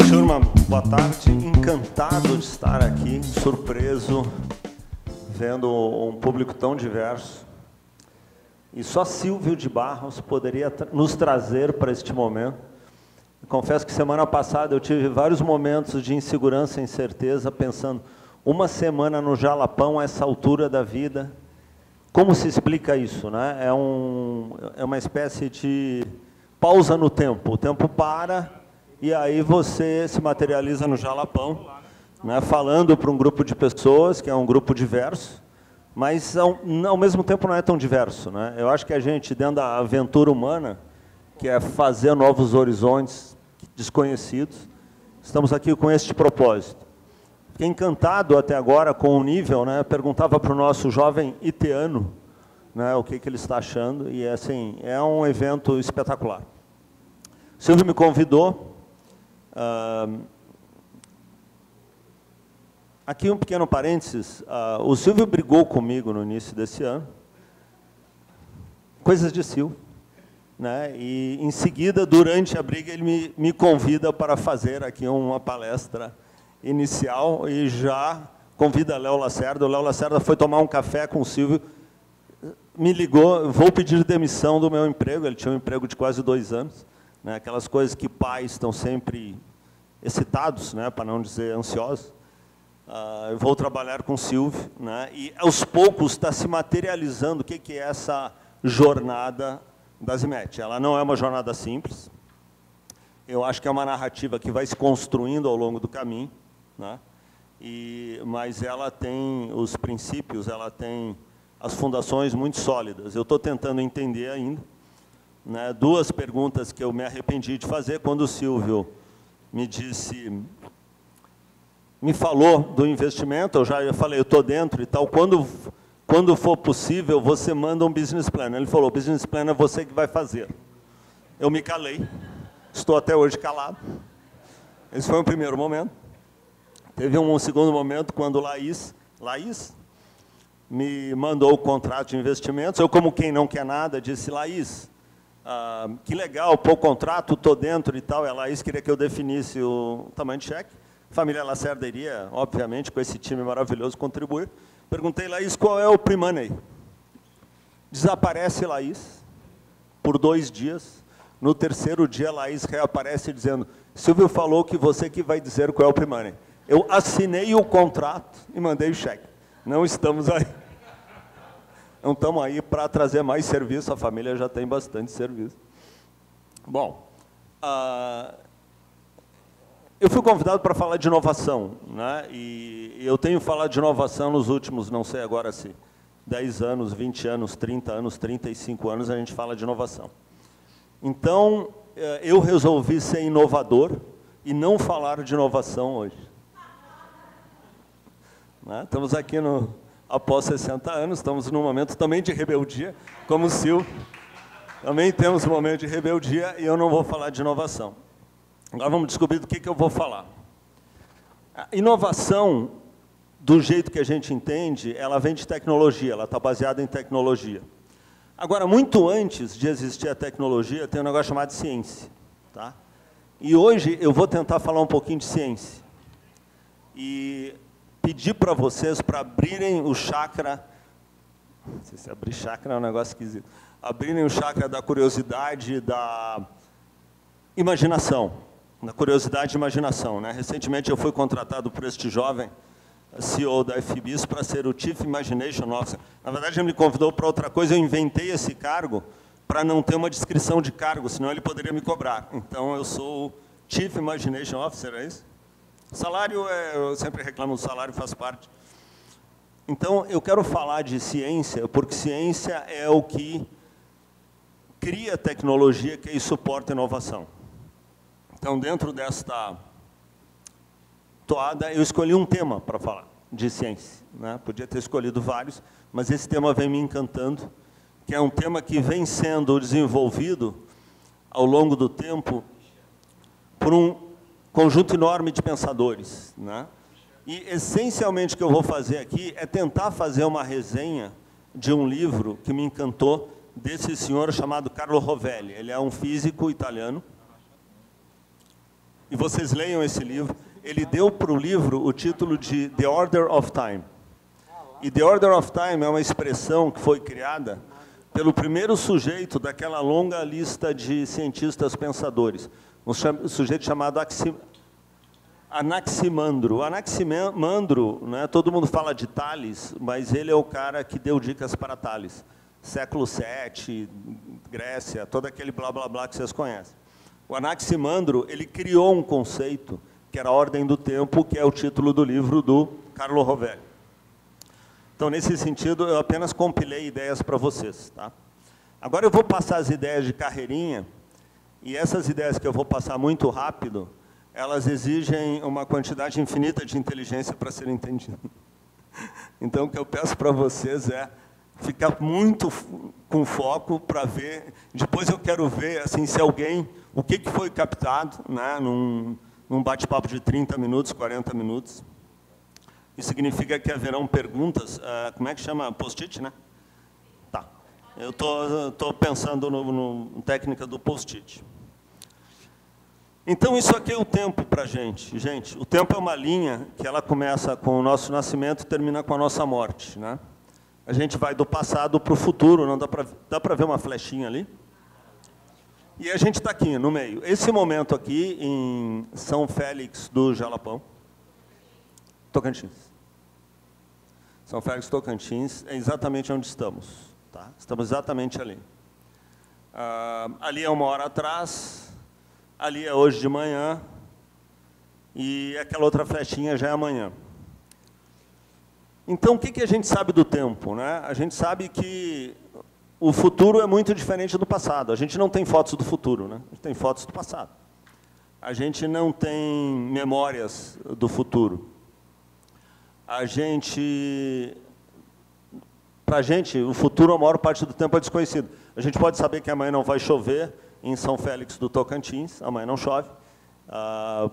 Turma, boa tarde. Encantado de estar aqui, surpreso, vendo um público tão diverso. E só Silvio de Barros poderia nos trazer para este momento. Confesso que semana passada eu tive vários momentos de insegurança e incerteza, pensando, uma semana no Jalapão, a essa altura da vida, como se explica isso, né? É uma espécie de pausa no tempo. O tempo para e aí você se materializa no Jalapão, né? Falando para um grupo de pessoas, que é um grupo diverso, mas ao mesmo tempo não é tão diverso, né? Eu acho que a gente, dentro da aventura humana, que é fazer novos horizontes desconhecidos, estamos aqui com este propósito. Fiquei encantado até agora com o nível, né? Perguntava para o nosso jovem iteano, né, o que ele está achando, e assim, é um evento espetacular. O Silvio me convidou. Aqui um pequeno parênteses, o Silvio brigou comigo no início desse ano, coisas de Silvio, né? E em seguida, durante a briga, ele me convida para fazer aqui uma palestra inicial e já convida Léo Lacerda. O Léo Lacerda foi tomar um café com o Silvio, me ligou, vou pedir demissão do meu emprego, ele tinha um emprego de quase 2 anos, né? Aquelas coisas que pais estão sempre excitados, né? Para não dizer ansiosos. Eu vou trabalhar com o Silvio, né? E aos poucos está se materializando o que é essa jornada da Zimet. Ela não é uma jornada simples. Eu acho que é uma narrativa que vai se construindo ao longo do caminho, né? Mas ela tem os princípios, ela tem as fundações muito sólidas. Eu estou tentando entender ainda, né? 2 perguntas que eu me arrependi de fazer quando o Silvio me falou do investimento. Eu já falei, eu estou dentro e tal. Quando for possível, você manda um business plan. Ele falou, business plan é você que vai fazer. Eu me calei, estou até hoje calado. Esse foi o primeiro momento. Teve um segundo momento, quando Laís me mandou o contrato de investimentos. Eu, como quem não quer nada, disse, Laís, que legal, pô, o contrato, estou dentro e tal. E a Laís queria que eu definisse o tamanho de cheque. A família Lacerda iria, obviamente, com esse time maravilhoso, contribuir. Perguntei, Laís, qual é o pre-money? Desaparece Laís por 2 dias. No 3º dia, Laís reaparece dizendo, Silvio falou que você que vai dizer qual é o pre-money. Eu assinei o contrato e mandei o cheque. Não estamos aí. Não estamos aí para trazer mais serviço, a família já tem bastante serviço. Bom, eu fui convidado para falar de inovação, né? E eu tenho falado de inovação nos últimos, não sei agora se 10 anos, 20 anos, 30 anos, 35 anos, a gente fala de inovação. Então, eu resolvi ser inovador e não falar de inovação hoje. Né? Estamos aqui após 60 anos, estamos num momento também de rebeldia, como o Silvio. Também temos um momento de rebeldia e eu não vou falar de inovação. Agora vamos descobrir do que eu vou falar. A inovação, do jeito que a gente entende, ela vem de tecnologia, ela está baseada em tecnologia. Agora, muito antes de existir a tecnologia, tem um negócio chamado ciência. Tá? E hoje eu vou tentar falar um pouquinho de ciência. E pedir para vocês para abrirem o chakra, não sei se abrir chakra é um negócio esquisito, abrirem o chakra da curiosidade, da imaginação. Na curiosidade e imaginação, né? Recentemente eu fui contratado por este jovem CEO da FBIS para ser o Chief Imagination Officer. Na verdade, ele me convidou para outra coisa, eu inventei esse cargo para não ter uma descrição de cargo, senão ele poderia me cobrar. Então, eu sou o Chief Imagination Officer, é isso? Salário, eu sempre reclamo do salário, faz parte. Então, eu quero falar de ciência, porque ciência é o que cria tecnologia que suporta a inovação. Então, dentro desta toada, eu escolhi um tema para falar de ciência, né? Podia ter escolhido vários, mas esse tema vem me encantando, que é um tema que vem sendo desenvolvido ao longo do tempo por um conjunto enorme de pensadores, né? E, essencialmente, o que eu vou fazer aqui é tentar fazer uma resenha de um livro que me encantou, desse senhor chamado Carlo Rovelli. Ele é um físico italiano. E vocês leiam esse livro. Ele deu para o livro o título de The Order of Time. E The Order of Time é uma expressão que foi criada pelo primeiro sujeito daquela longa lista de cientistas pensadores, um sujeito chamado Anaximandro. O Anaximandro, né, todo mundo fala de Tales, mas ele é o cara que deu dicas para Tales. Século VII, Grécia, todo aquele blá, blá, blá que vocês conhecem. O Anaximandro, ele criou um conceito, que era a ordem do tempo, que é o título do livro do Carlo Rovelli. Então, nesse sentido, eu apenas compilei ideias para vocês. Tá? Agora eu vou passar as ideias de carreirinha, e essas ideias que eu vou passar muito rápido, elas exigem uma quantidade infinita de inteligência para serem entendidas. Então, o que eu peço para vocês é ficar muito com foco para ver. Depois eu quero ver assim, se alguém, o que foi captado, né, num bate-papo de 30 minutos, 40 minutos. Isso significa que haverão perguntas. Como é que chama? Post-it, né? Tá. Eu estou pensando na técnica do post-it. Então, isso aqui é o tempo para a gente. Gente, o tempo é uma linha que ela começa com o nosso nascimento e termina com a nossa morte, né? A gente vai do passado para o futuro, não dá para ver uma flechinha ali? E a gente está aqui, no meio. Esse momento aqui, em São Félix do Jalapão, Tocantins. São Félix, Tocantins, é exatamente onde estamos. Tá? Estamos exatamente ali. Ali é 1 hora atrás, ali é hoje de manhã, e aquela outra flechinha já é amanhã. Então, o que a gente sabe do tempo? Né? A gente sabe que o futuro é muito diferente do passado. A gente não tem fotos do futuro, né? A gente tem fotos do passado. A gente não tem memórias do futuro. Para a gente, o futuro, a maior parte do tempo é desconhecido. A gente pode saber que amanhã não vai chover em São Félix do Tocantins, amanhã não chove,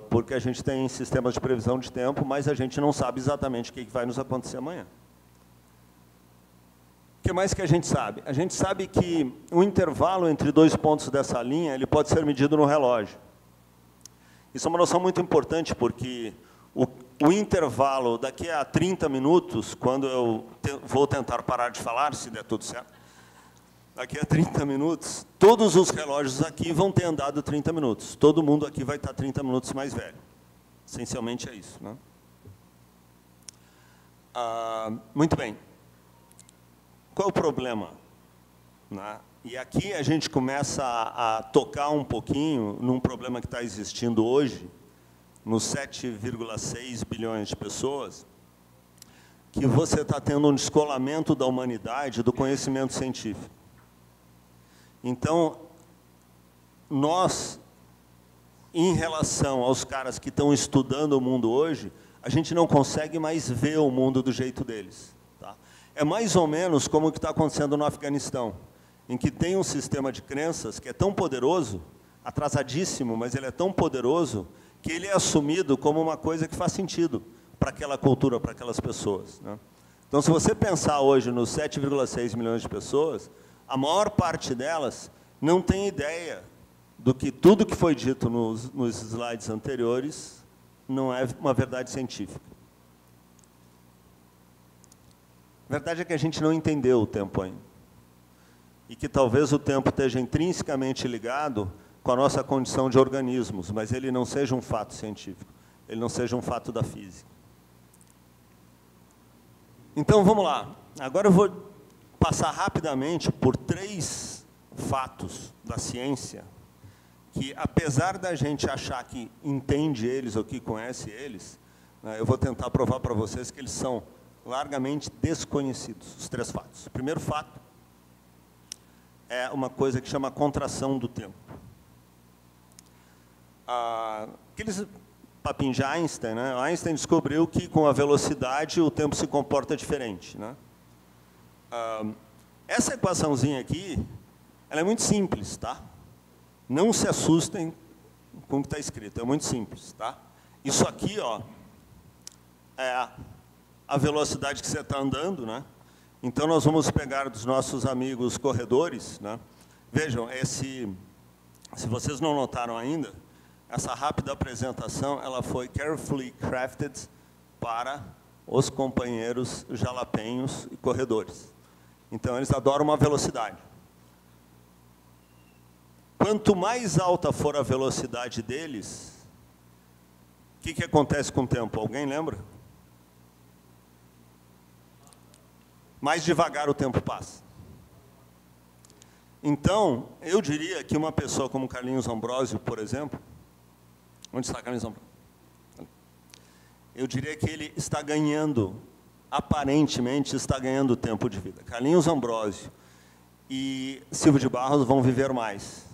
porque a gente tem sistemas de previsão de tempo, mas a gente não sabe exatamente o que vai nos acontecer amanhã. O que mais que a gente sabe? A gente sabe que o intervalo entre 2 pontos dessa linha ele pode ser medido no relógio. Isso é uma noção muito importante, porque o intervalo daqui a 30 minutos, quando eu vou tentar parar de falar, se der tudo certo, daqui a 30 minutos, todos os relógios aqui vão ter andado 30 minutos. Todo mundo aqui vai estar 30 minutos mais velho. Essencialmente é isso. Né? Muito bem. Qual é o problema? Né? E aqui a gente começa a tocar um pouquinho num problema que está existindo hoje, nos 7,6 bilhões de pessoas, que você está tendo um descolamento da humanidade do conhecimento científico. Então, nós, em relação aos caras que estão estudando o mundo hoje, a gente não consegue mais ver o mundo do jeito deles. Tá? É mais ou menos como o que está acontecendo no Afeganistão, em que tem um sistema de crenças que é tão poderoso, atrasadíssimo, mas ele é tão poderoso, que ele é assumido como uma coisa que faz sentido para aquela cultura, para aquelas pessoas. Né? Então, se você pensar hoje nos 7,6 milhões de pessoas, a maior parte delas não tem ideia do que tudo que foi dito nos slides anteriores não é uma verdade científica. A verdade é que a gente não entendeu o tempo ainda. E que talvez o tempo esteja intrinsecamente ligado com a nossa condição de organismos, mas ele não seja um fato científico, ele não seja um fato da física. Então, vamos lá. Agora eu vou passar rapidamente por 3 fatos da ciência que, apesar da gente achar que entende eles ou que conhece eles, né, eu vou tentar provar para vocês que eles são largamente desconhecidos, os 3 fatos. O primeiro fato é uma coisa que chama contração do tempo. Aqueles papinhos de Einstein, né? Einstein descobriu que com a velocidade o tempo se comporta diferente. Né? Essa equaçãozinha aqui, ela é muito simples, tá? Não se assustem com o que está escrito, é muito simples, tá? Isso aqui, ó, é a velocidade que você está andando, né? Então, nós vamos pegar dos nossos amigos corredores, né? Vejam, se vocês não notaram ainda, essa rápida apresentação ela foi carefully crafted para os companheiros jalapenhos e corredores. Então, eles adoram uma velocidade. Quanto mais alta for a velocidade deles, o que acontece com o tempo? Alguém lembra? Mais devagar o tempo passa. Então, eu diria que uma pessoa como Carlinhos Ambrósio, por exemplo, onde está Carlinhos Ambrósio? Eu diria que ele está ganhando, aparentemente, está ganhando tempo de vida. Carlinhos Ambrósio e Silvio de Barros vão viver mais.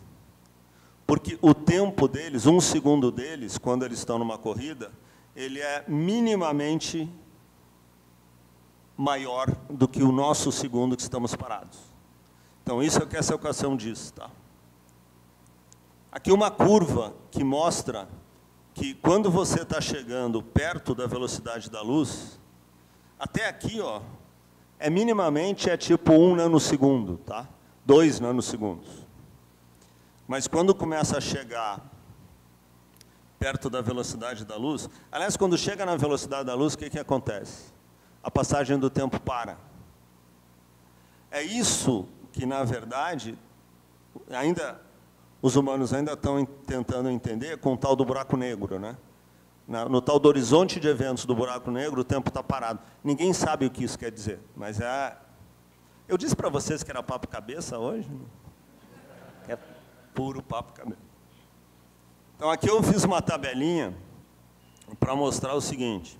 Porque o tempo deles, 1 segundo deles, quando eles estão numa corrida, ele é minimamente maior do que o nosso segundo que estamos parados. Então, isso é o que essa equação diz. Tá? Aqui uma curva que mostra que quando você está chegando perto da velocidade da luz, até aqui, ó, minimamente tipo 1 nanosegundo, tá? 2 nanosegundos. Mas quando começa a chegar perto da velocidade da luz, aliás, quando chega na velocidade da luz, o que acontece? A passagem do tempo para. É isso que, na verdade, os humanos ainda estão tentando entender com o tal do buraco negro, né? No tal do horizonte de eventos do buraco negro, o tempo está parado. Ninguém sabe o que isso quer dizer, mas eu disse para vocês que era papo cabeça hoje. É puro papo cabeça. Então, aqui eu fiz uma tabelinha para mostrar o seguinte.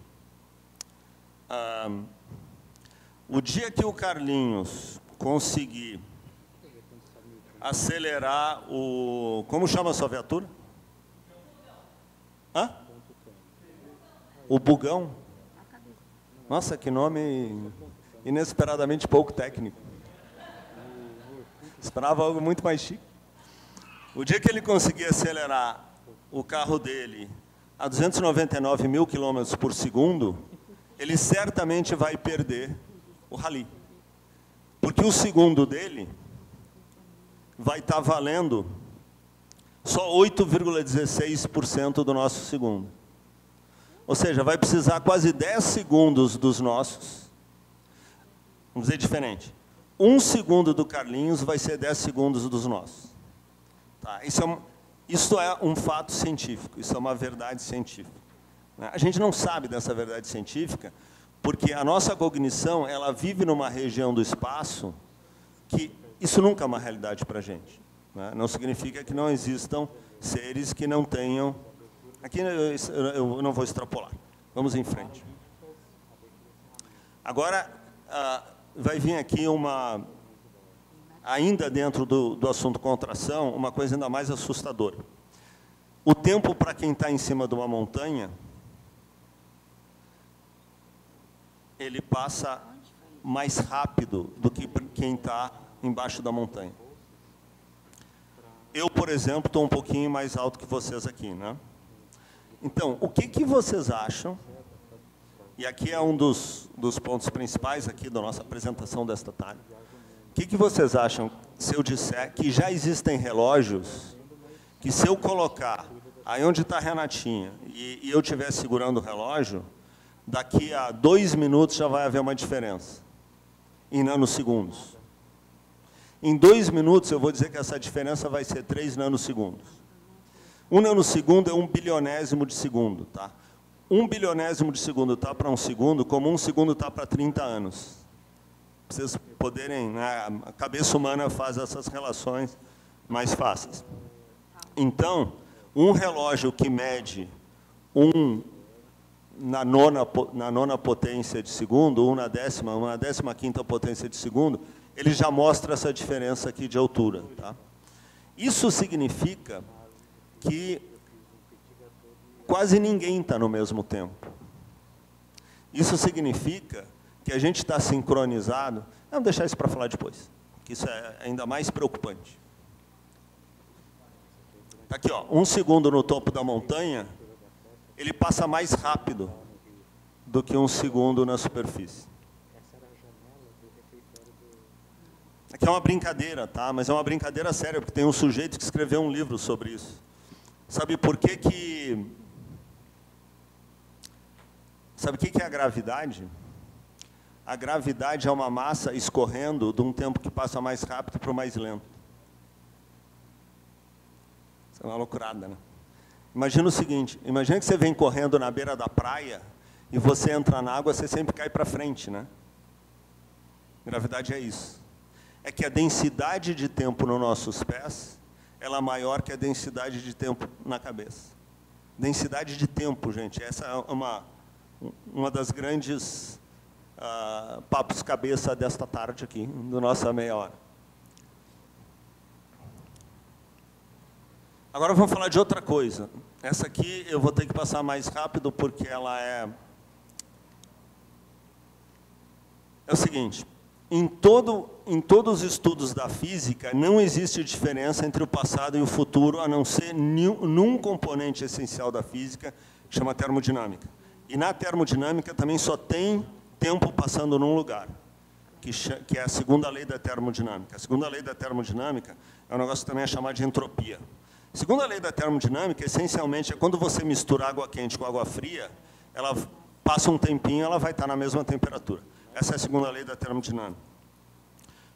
O dia que o Carlinhos conseguir acelerar o... Como chama a sua viatura? Hã? O Bugão. Nossa, que nome inesperadamente pouco técnico. Esperava algo muito mais chique. O dia que ele conseguir acelerar o carro dele a 299 mil quilômetros por segundo, ele certamente vai perder o rally. Porque o segundo dele vai estar valendo só 8,16% do nosso segundo. Ou seja, vai precisar quase 10 segundos dos nossos. Vamos dizer diferente. 1 segundo do Carlinhos vai ser 10 segundos dos nossos. Tá? Isso é um fato científico, isso é uma verdade científica. A gente não sabe dessa verdade científica porque a nossa cognição ela vive numa região do espaço que isso nunca é uma realidade para a gente. Né? Não significa que não existam seres que não tenham... Aqui eu não vou extrapolar. Vamos em frente. Agora, vai vir aqui ainda dentro do assunto contração, uma coisa ainda mais assustadora. O tempo para quem está em cima de uma montanha, ele passa mais rápido do que quem está embaixo da montanha. Eu, por exemplo, estou um pouquinho mais alto que vocês aqui, né? Então, o que vocês acham, e aqui é um dos pontos principais aqui da nossa apresentação desta tarde, o que vocês acham se eu disser que já existem relógios que se eu colocar aí onde está a Renatinha e eu estiver segurando o relógio, daqui a 2 minutos já vai haver uma diferença, em nanosegundos. Em 2 minutos eu vou dizer que essa diferença vai ser 3 nanosegundos. 1 nanosegundo é 1 bilionésimo de segundo. Tá? 1 bilionésimo de segundo está para 1 segundo, como 1 segundo está para 30 anos. Para vocês poderem, né, a cabeça humana faz essas relações mais fáceis. Então, um relógio que mede 1 na nona potência de segundo, 1 na 15ª potência de segundo, ele já mostra essa diferença aqui de altura. Tá? Isso significa que quase ninguém está no mesmo tempo. Isso significa que a gente está sincronizado. Vamos deixar isso para falar depois, que isso é ainda mais preocupante. Tá aqui, ó, 1 segundo no topo da montanha, ele passa mais rápido do que 1 segundo na superfície. Aqui é uma brincadeira, tá? Mas é uma brincadeira séria, porque tem um sujeito que escreveu um livro sobre isso. Sabe por que que... Sabe o que é a gravidade? A gravidade é uma massa escorrendo de um tempo que passa mais rápido para o mais lento. Isso é uma loucurada, né? Imagina o seguinte, imagina que você vem correndo na beira da praia e você entra na água, você sempre cai para frente, né? Gravidade é isso. É que a densidade de tempo nos nossos pés, ela é maior que a densidade de tempo na cabeça. Densidade de tempo, gente, essa é uma das grandes papos cabeça desta tarde aqui, do nossa meia hora. Agora vamos falar de outra coisa. Essa aqui eu vou ter que passar mais rápido, porque ela é o seguinte, em todos os estudos da física, não existe diferença entre o passado e o futuro, a não ser num componente essencial da física, que chama termodinâmica. E na termodinâmica também só tem tempo passando num lugar, que é a segunda lei da termodinâmica. A segunda lei da termodinâmica é um negócio que também é chamado de entropia. A segunda lei da termodinâmica, essencialmente, é quando você mistura água quente com água fria, ela passa um tempinho, ela vai estar na mesma temperatura. Essa é a segunda lei da termodinâmica.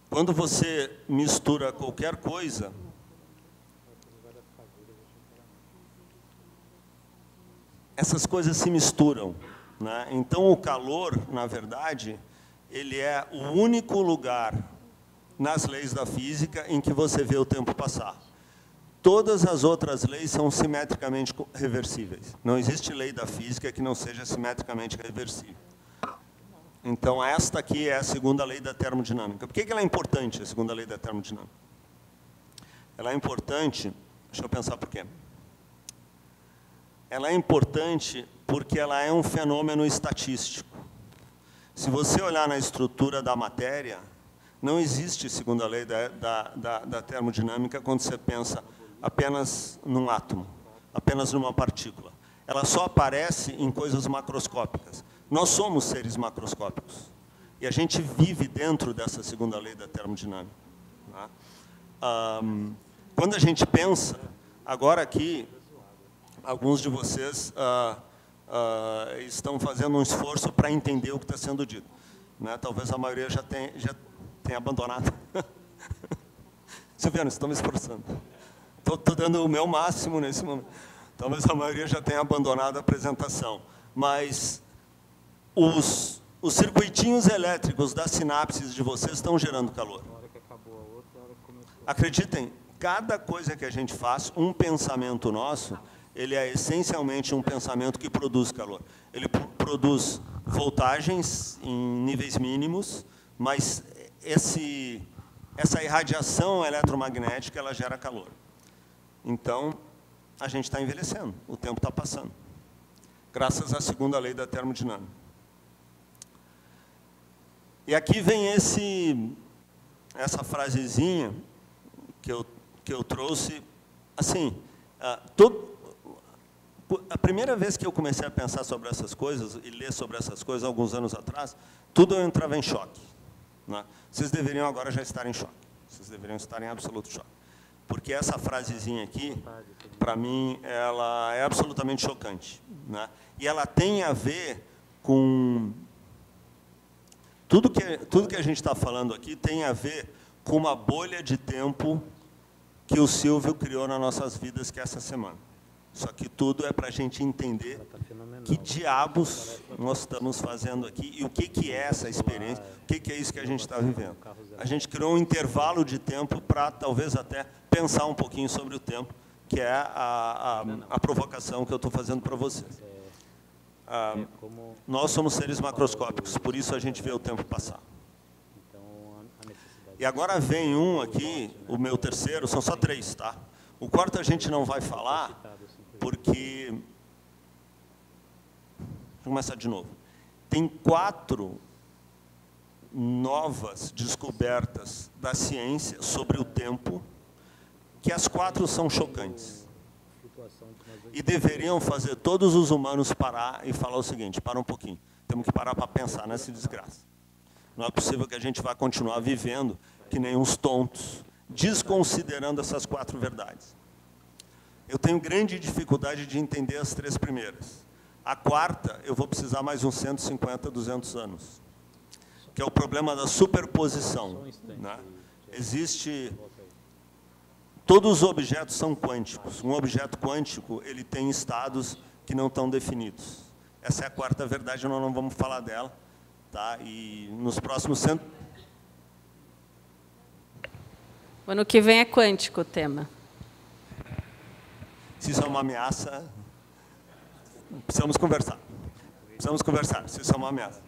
Quando você mistura qualquer coisa, essas coisas se misturam, né? Então, o calor, na verdade, ele é o único lugar nas leis da física em que você vê o tempo passar. Todas as outras leis são simetricamente reversíveis. Não existe lei da física que não seja simetricamente reversível. Então, esta aqui é a segunda lei da termodinâmica. Por que ela é importante, a segunda lei da termodinâmica? Ela é importante, deixa eu pensar por quê. Ela é importante porque ela é um fenômeno estatístico. Se você olhar na estrutura da matéria, não existe segunda lei da termodinâmica quando você pensa apenas num átomo, apenas numa partícula. Ela só aparece em coisas macroscópicas. Nós somos seres macroscópicos. E a gente vive dentro dessa segunda lei da termodinâmica. Tá? Quando a gente pensa, agora aqui, alguns de vocês estão fazendo um esforço para entender o que está sendo dito. Né? Talvez a maioria já tenha abandonado. Silviano, estão me esforçando. Estou dando o meu máximo nesse momento. Talvez a maioria já tenha abandonado a apresentação. Mas os circuitinhos elétricos das sinapses de vocês estão gerando calor. Acreditem, cada coisa que a gente faz, um pensamento nosso, ele é essencialmente um pensamento que produz calor. Ele produz voltagens em níveis mínimos, mas essa irradiação eletromagnética, ela gera calor. Então, a gente está envelhecendo, o tempo está passando, graças à segunda lei da termodinâmica. E aqui vem essa frasezinha que eu trouxe, assim, a primeira vez que eu comecei a pensar sobre essas coisas e ler sobre essas coisas, alguns anos atrás, tudo eu entrava em choque. Né? Vocês deveriam agora já estar em choque. Vocês deveriam estar em absoluto choque. Porque essa frasezinha aqui, para mim, ela é absolutamente chocante. Né? E ela tem a ver com... Tudo que a gente está falando aqui tem a ver com uma bolha de tempo que o Silvio criou nas nossas vidas, que é essa semana. Só que tudo é para a gente entender que diabos nós estamos fazendo aqui e o que é essa experiência, o que é isso que a gente está vivendo. A gente criou um intervalo de tempo para, talvez, até pensar um pouquinho sobre o tempo, que é a provocação que eu estou fazendo para vocês. Nós somos seres macroscópicos, por isso a gente vê o tempo passar. E agora vem um aqui, o meu terceiro, são só 3, tá? O quarto a gente não vai falar, porque... Vou começar de novo. Tem 4 novas descobertas da ciência sobre o tempo, que as 4 são chocantes. E deveriam fazer todos os humanos parar e falar o seguinte, para um pouquinho, temos que parar para pensar nessa desgraça. Não é possível que a gente vá continuar vivendo que nem uns tontos, desconsiderando essas 4 verdades. Eu tenho grande dificuldade de entender as 3 primeiras. A 4ª, eu vou precisar mais uns 150, 200 anos, que é o problema da superposição, né? Existe... Todos os objetos são quânticos. Um objeto quântico, ele tem estados que não estão definidos. Essa é a 4ª verdade, nós não vamos falar dela, tá? E nos próximos... O ano que vem é quântico o tema. Se isso é uma ameaça, precisamos conversar. Precisamos conversar, se isso é uma ameaça.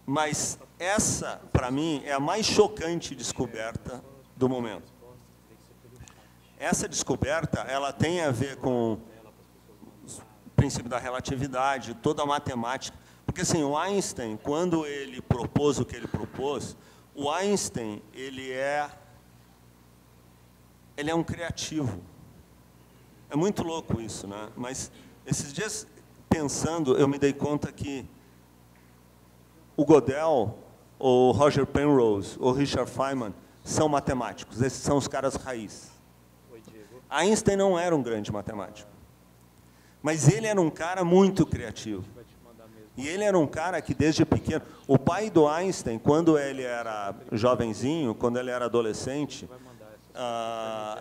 Mas essa, para mim, é a mais chocante descoberta do momento. Essa descoberta, ela tem a ver com o princípio da relatividade, toda a matemática. Porque, assim, o Einstein, quando ele propôs o que ele propôs, o Einstein, ele é um criativo. É muito louco isso, né? Mas esses dias, pensando, eu me dei conta que o Gödel, o Roger Penrose, o Richard Feynman, são matemáticos. Esses são os caras raiz. Einstein não era um grande matemático. Mas ele era um cara muito criativo. E ele era um cara que, desde pequeno... O pai do Einstein, quando ele era jovenzinho, quando ele era adolescente,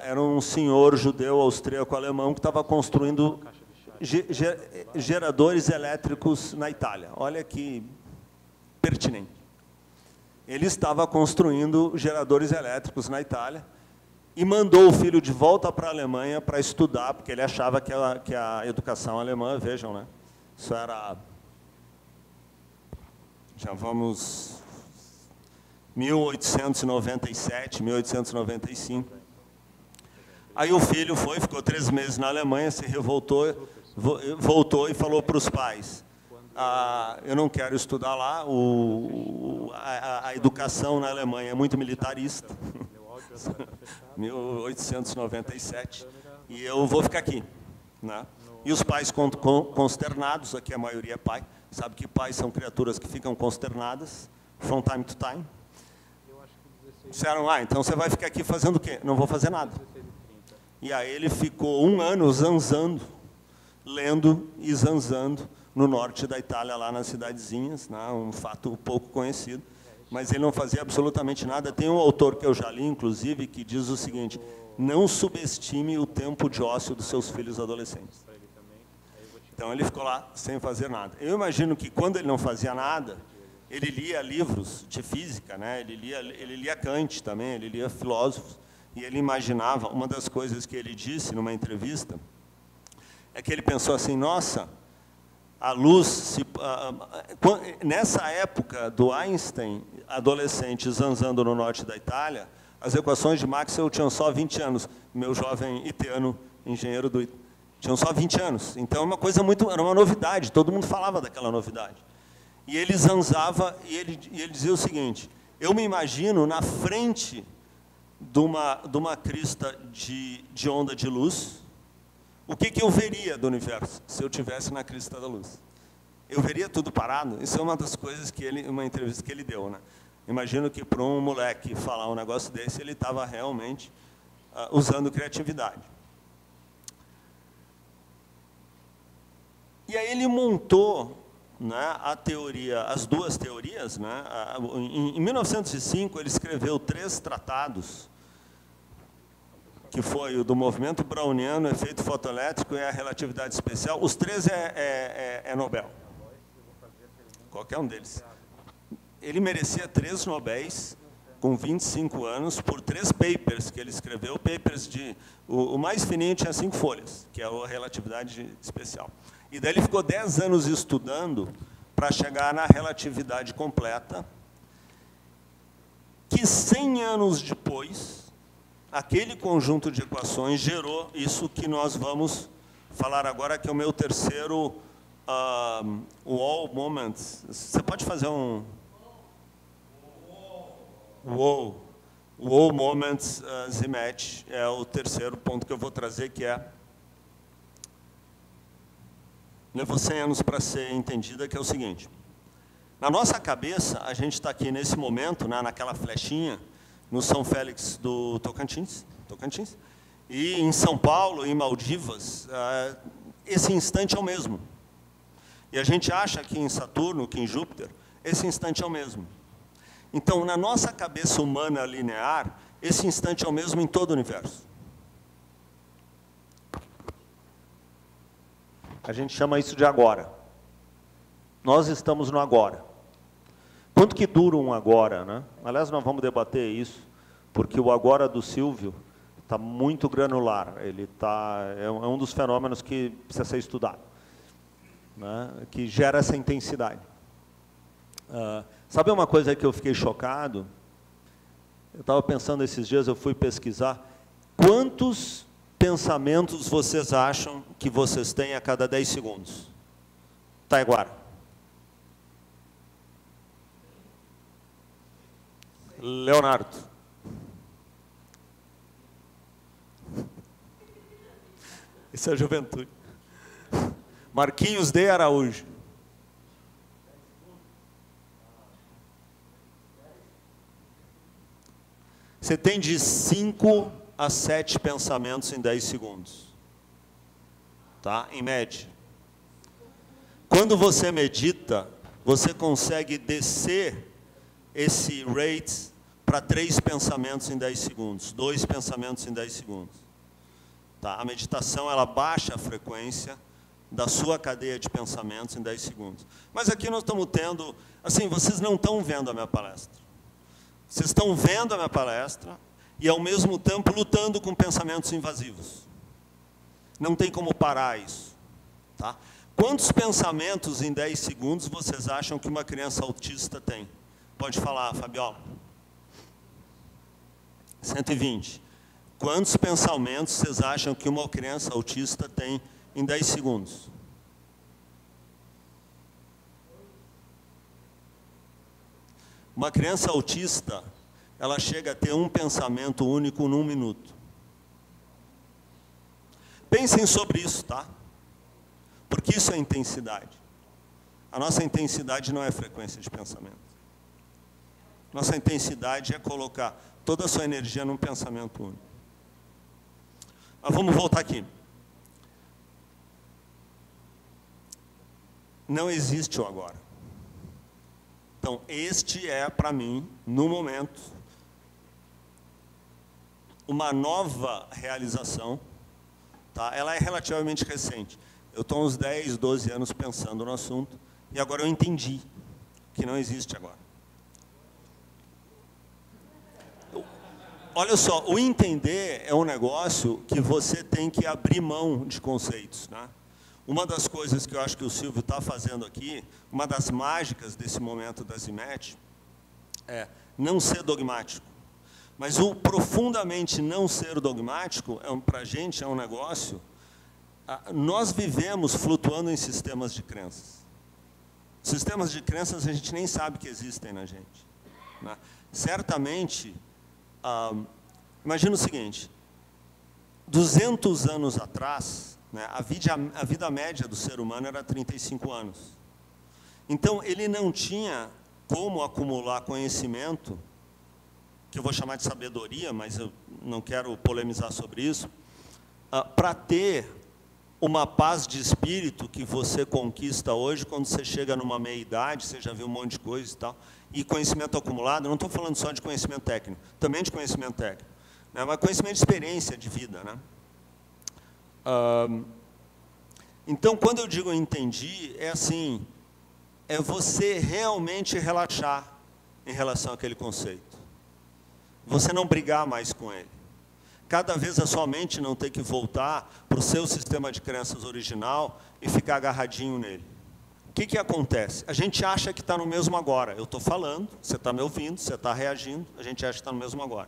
era um senhor judeu austríaco-alemão que estava construindo geradores elétricos na Itália. Olha que pertinente. Ele estava construindo geradores elétricos na Itália e mandou o filho de volta para a Alemanha para estudar, porque ele achava que a educação alemã, vejam, né? Isso era... Já vamos... 1897, 1895. Aí o filho ficou 3 meses na Alemanha, se revoltou, voltou e falou para os pais: eu não quero estudar lá, a educação na Alemanha é muito militarista, 1897, e eu vou ficar aqui, né? E os pais consternados, aqui a maioria é pai, sabe que pais são criaturas que ficam consternadas, from time to time. Disseram: então você vai ficar aqui fazendo o quê? Não vou fazer nada. E aí ele ficou 1 ano zanzando, lendo e zanzando no norte da Itália, lá nas cidadezinhas, né? Um fato pouco conhecido, mas ele não fazia absolutamente nada. Tem um autor que eu já li, inclusive, que diz o seguinte: não subestime o tempo de ócio dos seus filhos adolescentes. Então ele ficou lá sem fazer nada. Eu imagino que quando ele não fazia nada, ele lia livros de física, né? Ele lia Kant também, ele lia filósofos, e ele imaginava, uma das coisas que ele disse numa entrevista, é que ele pensou assim: nossa, a luz, nessa época do Einstein, adolescente zanzando no norte da Itália, as equações de Maxwell tinham só 20 anos, meu jovem itiano, engenheiro do IT, tinham só 20 anos, então era uma novidade, todo mundo falava daquela novidade. E ele zanzava e ele dizia o seguinte: eu me imagino na frente de uma crista de onda de luz, o que eu veria do universo se eu estivesse na crista da luz? Eu veria tudo parado? Isso é uma das coisas uma entrevista que ele deu, né? Imagino que para um moleque falar um negócio desse, ele estava realmente usando criatividade. E aí ele montou, né, a teoria, as 2 teorias, né? Em 1905 ele escreveu 3 tratados, que foi o do movimento browniano, o efeito fotoelétrico e a relatividade especial. Os 3 é Nobel, qualquer um deles. Ele merecia 3 Nobéis com 25 anos por 3 papers que ele escreveu, papers o mais fininho tinha 5 folhas, que é a relatividade especial. E daí ele ficou 10 anos estudando para chegar na relatividade completa, que 100 anos depois, aquele conjunto de equações gerou isso que nós vamos falar agora, que é o meu terceiro wall moments. Você pode fazer um... Wall moments Z-match é o terceiro ponto que eu vou trazer, que levou 100 anos para ser entendida, que é o seguinte: Na nossa cabeça, a gente está aqui nesse momento, né, naquela flechinha, no São Félix do Tocantins, e em São Paulo, em Maldivas, esse instante é o mesmo. E a gente acha que em Saturno, que em Júpiter, esse instante é o mesmo. Então, na nossa cabeça humana linear, esse instante é o mesmo em todo o universo. A gente chama isso de agora. Nós estamos no agora. Quanto que dura um agora, né? Aliás, nós vamos debater isso, porque o agora do Silvio está muito granular. Ele é um dos fenômenos que precisa ser estudado, né? Que gera essa intensidade. Sabe uma coisa que eu fiquei chocado? Eu estava pensando esses dias, eu fui pesquisar, quantos pensamentos vocês acham que vocês têm a cada 10 segundos? Taiguara. Leonardo. Isso é a juventude. Marquinhos de Araújo. Você tem de 5 a 7 pensamentos em 10 segundos. Tá? Em média. Quando você medita, você consegue descer esse rate para 3 pensamentos em 10 segundos, 2 pensamentos em 10 segundos. Tá? A meditação, ela baixa a frequência da sua cadeia de pensamentos em 10 segundos. Mas aqui nós estamos tendo, assim, vocês não estão vendo a minha palestra. Vocês estão vendo a minha palestra e, ao mesmo tempo, lutando com pensamentos invasivos. Não tem como parar isso. Tá? Quantos pensamentos em 10 segundos vocês acham que uma criança autista tem? Pode falar, Fabiola. 120. Quantos pensamentos vocês acham que uma criança autista tem em 10 segundos? Uma criança autista, ela chega a ter um pensamento único num minuto. Pensem sobre isso, tá? Porque isso é intensidade. A nossa intensidade não é frequência de pensamento. Nossa intensidade é colocar toda a sua energia num pensamento único. Mas vamos voltar aqui. Não existe o agora. Então, este é, para mim, no momento, uma nova realização. Tá? Ela é relativamente recente. Eu estou há uns 10, 12 anos pensando no assunto, e agora eu entendi que não existe agora. Olha só, o entender é um negócio que você tem que abrir mão de conceitos, né? Uma das coisas que eu acho que o Silvio está fazendo aqui, uma das mágicas desse momento da Zimet, é não ser dogmático. Mas o profundamente não ser dogmático, para a gente, é um negócio... Nós vivemos flutuando em sistemas de crenças. Sistemas de crenças a gente nem sabe que existem na gente, né? Certamente, imagina o seguinte, 200 anos atrás, né, a vida média do ser humano era 35 anos. Então, ele não tinha como acumular conhecimento, que eu vou chamar de sabedoria, mas eu não quero polemizar sobre isso, para ter uma paz de espírito que você conquista hoje, quando você chega numa meia-idade, você já viu um monte de coisa e tal, e conhecimento acumulado, não estou falando só de conhecimento técnico, também de conhecimento técnico, né, mas conhecimento de experiência de vida, né? Então, quando eu digo entendi, é assim, é você realmente relaxar em relação àquele conceito. Você não brigar mais com ele. Cada vez a sua mente não ter que voltar para o seu sistema de crenças original e ficar agarradinho nele. O que acontece? A gente acha que está no mesmo agora. Eu estou falando, você está me ouvindo, você está reagindo, a gente acha que está no mesmo agora.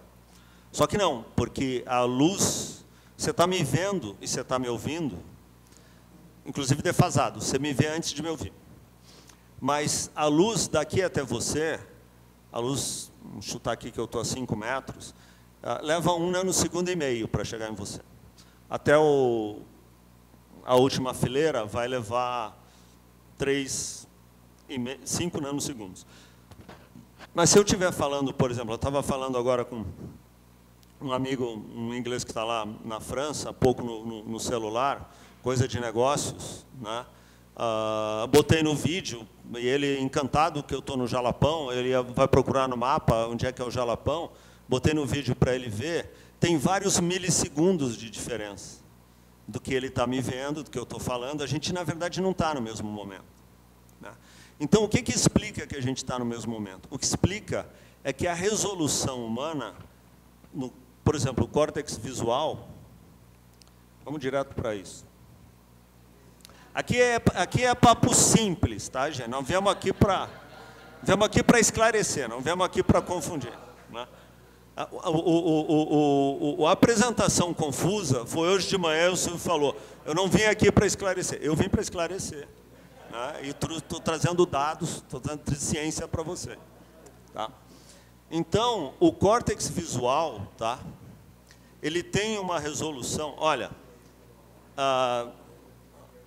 Só que não, porque a luz, você está me vendo e você está me ouvindo, inclusive defasado, você me vê antes de me ouvir. Mas a luz daqui até você, a luz, vamos chutar aqui que eu estou a 5 metros, leva 1 nanosegundo e meio para chegar em você. Até a última fileira vai levar 3,5 5 nanosegundos. Mas se eu estiver falando, por exemplo, eu estava falando agora com um amigo, um inglês que está lá na França, há pouco no celular, coisa de negócios, né? Botei no vídeo, e ele, encantado que eu estou no Jalapão, ele vai procurar no mapa onde é que é o Jalapão, botei no vídeo para ele ver, tem vários milissegundos de diferença do que ele está me vendo, do que eu estou falando. A gente, na verdade, não está no mesmo momento, né? Então, o que explica que a gente está no mesmo momento? O que explica é que a resolução humana, por exemplo, o córtex visual, vamos direto para isso. Aqui é papo simples, tá, gente? Não viemos aqui para esclarecer, não viemos aqui para confundir, né? A apresentação confusa foi hoje de manhã, o Silvio falou, eu não vim aqui para esclarecer, eu vim para esclarecer, né? E estou trazendo dados, estou trazendo ciência para você, tá? Então, o córtex visual, tá? Ele tem uma resolução, olha,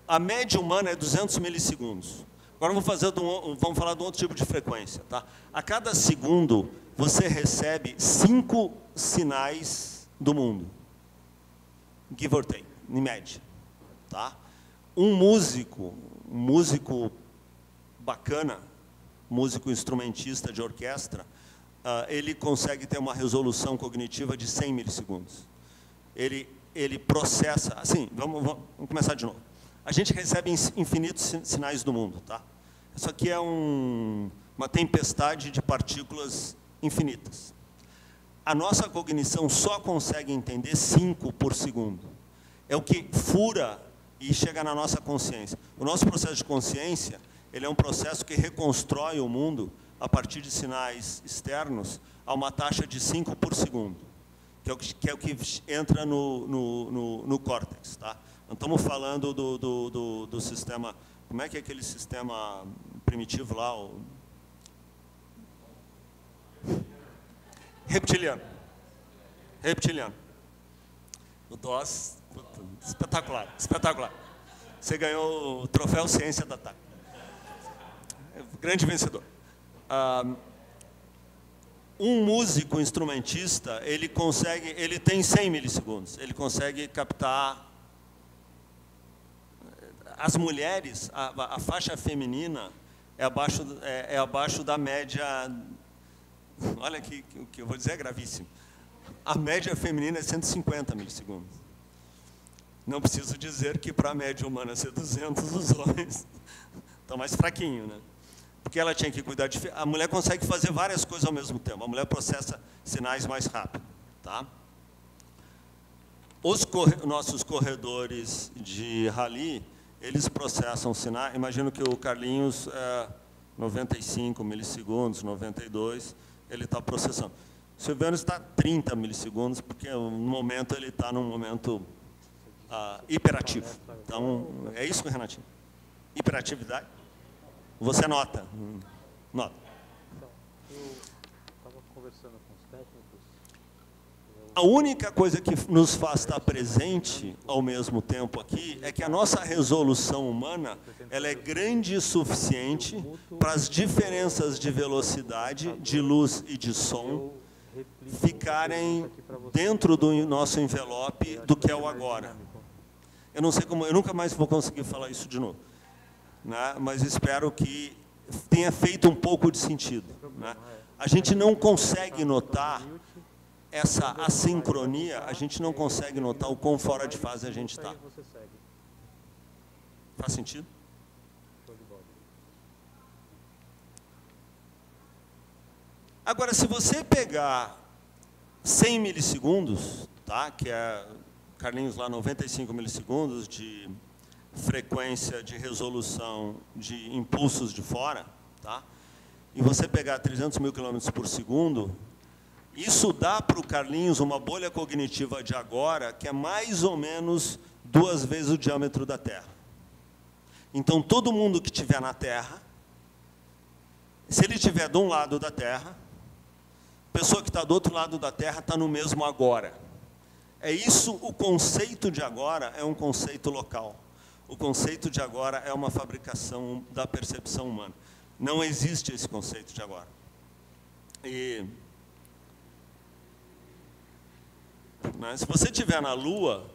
a média humana é 200 milissegundos. Agora vamos falar de um outro tipo de frequência, tá? A cada segundo, você recebe 5 sinais do mundo. Give or take, em média, tá? Um músico bacana, músico instrumentista de orquestra, ele consegue ter uma resolução cognitiva de 100 milissegundos. Ele processa, assim, vamos começar de novo. A gente recebe infinitos sinais do mundo, tá? Isso aqui é uma tempestade de partículas infinitas. A nossa cognição só consegue entender 5 por segundo. É o que fura e chega na nossa consciência. O nosso processo de consciência, ele é um processo que reconstrói o mundo a partir de sinais externos a uma taxa de 5 por segundo, que é o que entra no córtex, tá? Não estamos falando do sistema, como é que é aquele sistema primitivo lá? Reptiliano. O DOS, espetacular, espetacular. Você ganhou o troféu Ciência da Tarde. Grande vencedor. Um músico instrumentista, ele tem 100 milissegundos, ele consegue captar. As mulheres, a faixa feminina é abaixo da média. Olha aqui, o que eu vou dizer é gravíssimo. A média feminina é 150 milissegundos. Não preciso dizer que para a média humana ser 200, os homens estão mais fraquinhos, né? Porque ela tinha que cuidar de... A mulher consegue fazer várias coisas ao mesmo tempo. A mulher processa sinais mais rápido, tá? Nossos corredores de rally, eles processam sinais. Imagino que o Carlinhos, 95 milissegundos, 92, ele está processando. O Silviano está 30 milissegundos, porque no momento ele está num momento hiperativo. Então, é isso, Renatinho? Hiperatividade? Você nota? Nota. Eu estava conversando com os técnicos. A única coisa que nos faz estar presente ao mesmo tempo aqui é que a nossa resolução humana, ela é grande o suficiente para as diferenças de velocidade, de luz e de som ficarem dentro do nosso envelope do que é o agora. Eu não sei como, eu nunca mais vou conseguir falar isso de novo, né? Mas espero que tenha feito um pouco de sentido, né? A gente não consegue notar essa assincronia, a gente não consegue notar o quão fora de fase a gente está. Faz sentido? Agora, se você pegar 100 milissegundos, tá? Que é, Carlinhos, lá 95 milissegundos de frequência de resolução de impulsos de fora, tá? E você pegar 300 mil quilômetros por segundo, isso dá para o Carlinhos uma bolha cognitiva de agora que é mais ou menos 2 vezes o diâmetro da Terra. Então, todo mundo que estiver na Terra, se ele estiver de um lado da Terra, a pessoa que está do outro lado da Terra está no mesmo agora. É isso, o conceito de agora é um conceito local. O conceito de agora é uma fabricação da percepção humana. Não existe esse conceito de agora. Mas se você estiver na Lua,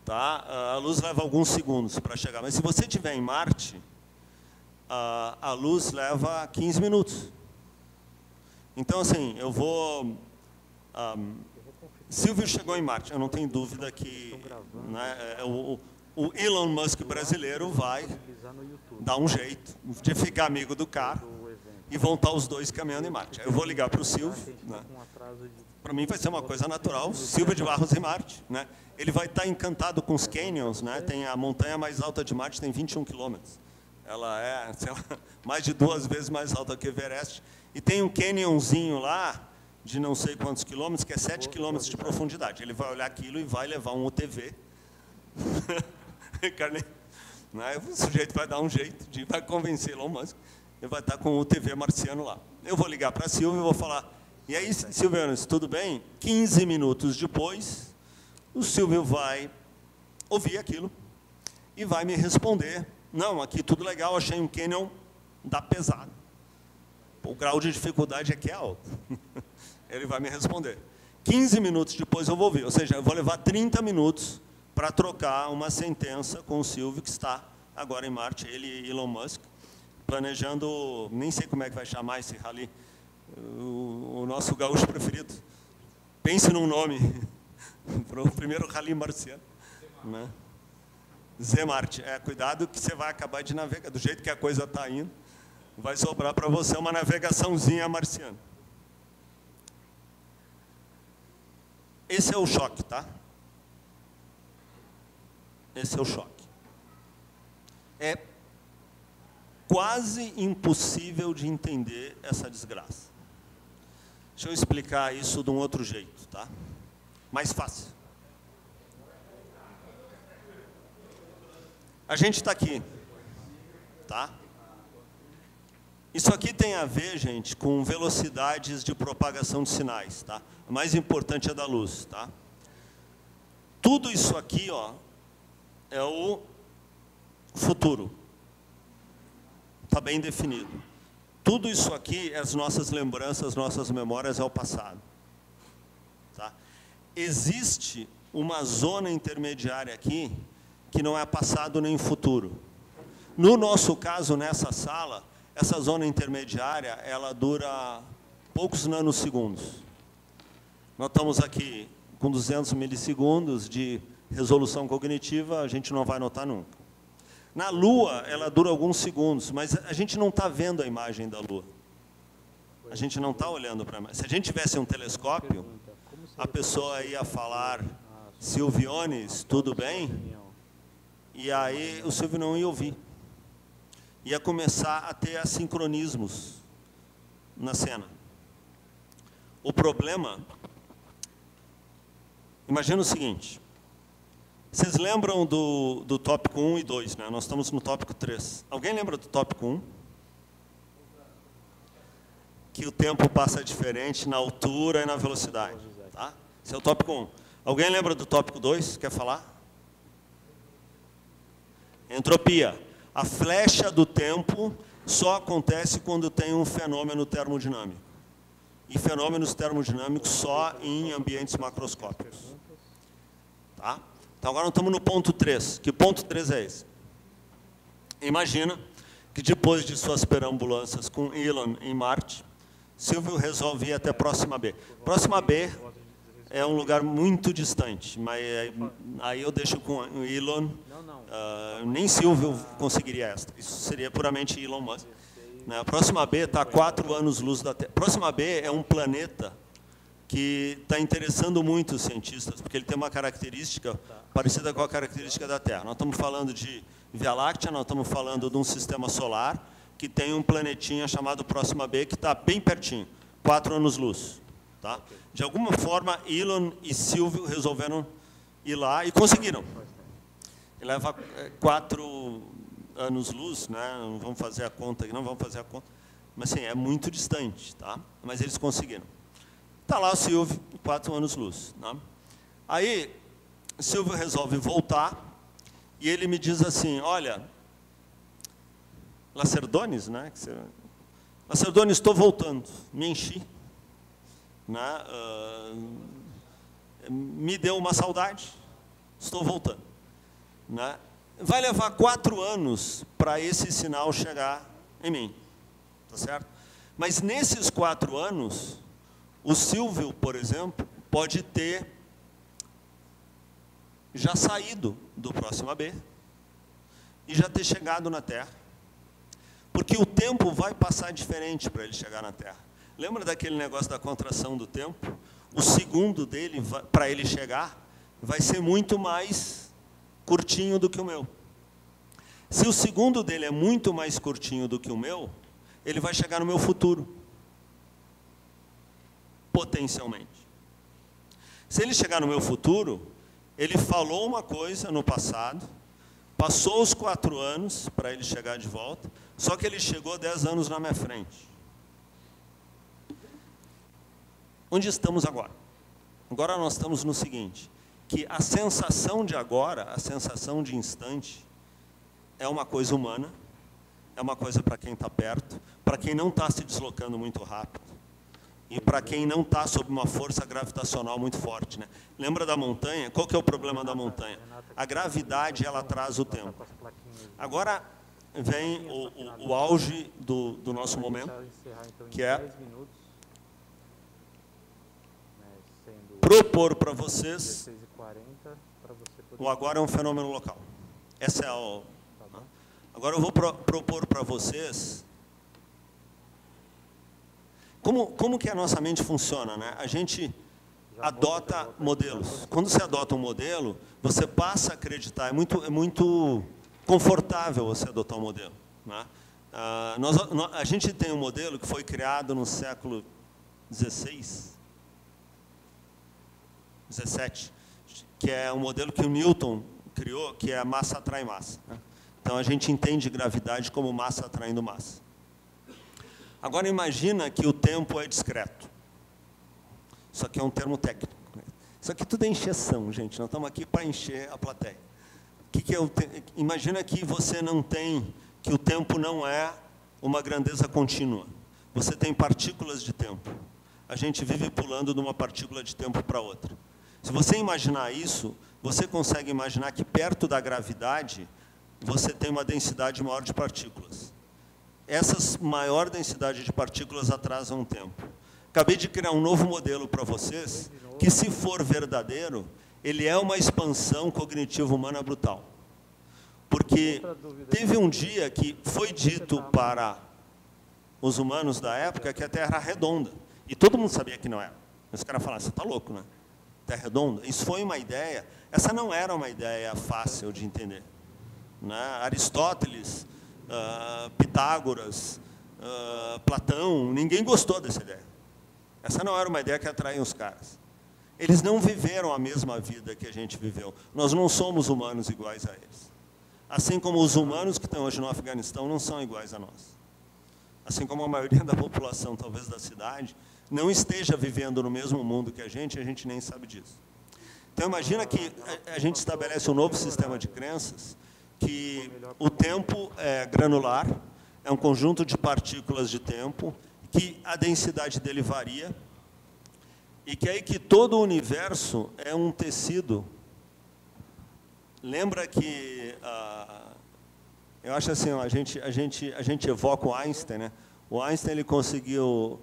tá, a luz leva alguns segundos para chegar. Mas se você estiver em Marte, a luz leva 15 minutos. Então, assim, eu vou... Silvio chegou em Marte, eu não tenho dúvida que, né, o Elon Musk brasileiro vai dar um jeito de ficar amigo do cara e vão estar os dois caminhando em Marte. Aí eu vou ligar para o Silvio, né? Para mim vai ser uma coisa natural, Silvio de Barros em Marte, né? Ele vai estar encantado com os canyons, né? Tem a montanha mais alta de Marte, tem 21 quilômetros. Ela é, sei lá, mais de 2 vezes mais alta que o Everest. E tem um canyonzinho lá, de não sei quantos quilômetros, que é 7 quilômetros de profundidade. Ele vai olhar aquilo e vai levar um UTV. O sujeito vai dar um jeito, vai convencer Elon Musk, ele vai estar com o UTV marciano lá. Eu vou ligar para a Silvia e vou falar, e aí, Silvio, tudo bem? 15 minutos depois, o Silvio vai ouvir aquilo e vai me responder. Não, aqui tudo legal, achei um canyon da pesada. O grau de dificuldade aqui é alto. Ele vai me responder. 15 minutos depois eu vou ouvir, ou seja, eu vou levar 30 minutos para trocar uma sentença com o Silvio, que está agora em Marte, ele e Elon Musk, planejando, nem sei como é que vai chamar esse rally, o nosso gaúcho preferido. Pense num nome para o primeiro rally marciano. Né? Z-Marte. Cuidado que você vai acabar de navegar, do jeito que a coisa está indo, vai sobrar para você uma navegaçãozinha marciana. Esse é o choque, tá? Esse é o choque. É quase impossível de entender essa desgraça. Deixa eu explicar isso de um outro jeito, tá? Mais fácil. A gente está aqui, tá? Isso aqui tem a ver, gente, com velocidades de propagação de sinais, tá? A mais importante é da luz, tá? Tudo isso aqui, ó, é o futuro. Está bem definido. Tudo isso aqui é as nossas lembranças, nossas memórias, é o passado. Tá? Existe uma zona intermediária aqui que não é passado nem futuro. No nosso caso, nessa sala, essa zona intermediária, ela dura poucos nanosegundos. Nós estamos aqui com 200 milissegundos de resolução cognitiva, a gente não vai notar nunca. Na Lua, ela dura alguns segundos, mas a gente não está vendo a imagem da Lua. A gente não está olhando para a imagem. Se a gente tivesse um telescópio, a pessoa ia falar, Silviones, tudo bem? E aí o Silvio não ia ouvir. Ia começar a ter assincronismos na cena. O problema, imagina o seguinte, vocês lembram do tópico 1 e 2, né? Nós estamos no tópico 3. Alguém lembra do tópico 1? Que o tempo passa diferente na altura e na velocidade. Tá? Esse é o tópico 1. Alguém lembra do tópico 2? Quer falar? Entropia. A flecha do tempo só acontece quando tem um fenômeno termodinâmico. E fenômenos termodinâmicos só em ambientes macroscópicos. Tá? Então, agora nós estamos no ponto 3. Que ponto 3 é esse? Imagina que depois de suas perambulâncias com Elon em Marte, Silvio resolve ir até a Próxima B. Próxima B é um lugar muito distante, mas aí eu deixo com o Elon. Nem Silvio conseguiria esta. Isso seria puramente Elon Musk. A Próxima B está a 4 anos-luz da Terra. Próxima B é um planeta que está interessando muito os cientistas, porque ele tem uma característica parecida com a característica da Terra. Nós estamos falando de Via Láctea, nós estamos falando de um sistema solar que tem um planetinha chamado Próxima B, que está bem pertinho, 4 anos-luz. Tá? De alguma forma, Elon e Silvio resolveram ir lá e conseguiram. Ele leva 4 anos-luz, né? Não vamos fazer a conta aqui, não vamos fazer a conta, mas assim, é muito distante, tá? Mas eles conseguiram. Está lá o Silvio, 4 anos-luz. Né? Aí, o Silvio resolve voltar e ele me diz assim, olha, Lacerdones, né? Lacerdones, estou voltando, me enchi, né? Me deu uma saudade, estou voltando, né? Vai levar 4 anos para esse sinal chegar em mim, tá certo? Mas nesses 4 anos, o Silvio, por exemplo, pode ter já saído do próximo AB e já ter chegado na Terra, porque o tempo vai passar diferente para ele chegar na Terra. Lembra daquele negócio da contração do tempo? O segundo dele, para ele chegar, vai ser muito mais curtinho do que o meu. Se o segundo dele é muito mais curtinho do que o meu, ele vai chegar no meu futuro, potencialmente. Se ele chegar no meu futuro, ele falou uma coisa no passado, passou os 4 anos para ele chegar de volta, só que ele chegou 10 anos na minha frente. Onde estamos agora? Agora nós estamos no seguinte, que a sensação de agora, a sensação de instante, é uma coisa humana, é uma coisa para quem está perto, para quem não está se deslocando muito rápido, e para quem não está sob uma força gravitacional muito forte, né? Lembra da montanha? Qual que é o problema da montanha? A gravidade, ela traz o tempo. Agora vem o auge do nosso momento, que é propor para vocês, o agora é um fenômeno local. Essa é o... Agora eu vou propor para vocês como que a nossa mente funciona, né? A gente adota modelos. Quando você adota um modelo, você passa a acreditar. É muito confortável você adotar um modelo, né? A gente tem um modelo que foi criado no século XVI, XVII, que é um modelo que o Newton criou, que é massa atrai massa, né? Então, a gente entende gravidade como massa atraindo massa. Agora, imagina que o tempo é discreto. Isso aqui é um termo técnico. Isso aqui tudo é encheção, gente. Nós estamos aqui para encher a plateia. Imagina que você não tem, que o tempo não é uma grandeza contínua. Você tem partículas de tempo. A gente vive pulando de uma partícula de tempo para outra. Se você imaginar isso, você consegue imaginar que perto da gravidade você tem uma densidade maior de partículas. Essa maior densidade de partículas atrasam o tempo. Acabei de criar um novo modelo para vocês, que, se for verdadeiro, ele é uma expansão cognitiva humana brutal. Porque teve um dia que foi dito para os humanos da época que a Terra era redonda. E todo mundo sabia que não era. Os caras falaram, você está louco, né? Terra redonda. Isso foi uma ideia. Essa não era uma ideia fácil de entender, né? Aristóteles, Pitágoras, Platão, ninguém gostou dessa ideia. Essa não era uma ideia que atraía os caras. Eles não viveram a mesma vida que a gente viveu. Nós não somos humanos iguais a eles. Assim como os humanos que estão hoje no Afeganistão não são iguais a nós. Assim como a maioria da população, talvez da cidade, não esteja vivendo no mesmo mundo que a gente nem sabe disso. Então, imagina que a gente estabelece um novo sistema de crenças, que o tempo é granular, é um conjunto de partículas de tempo, que a densidade dele varia, e que aí que todo o universo é um tecido. Lembra que, eu acho assim, a gente evoca o Einstein, né? O Einstein, ele conseguiu...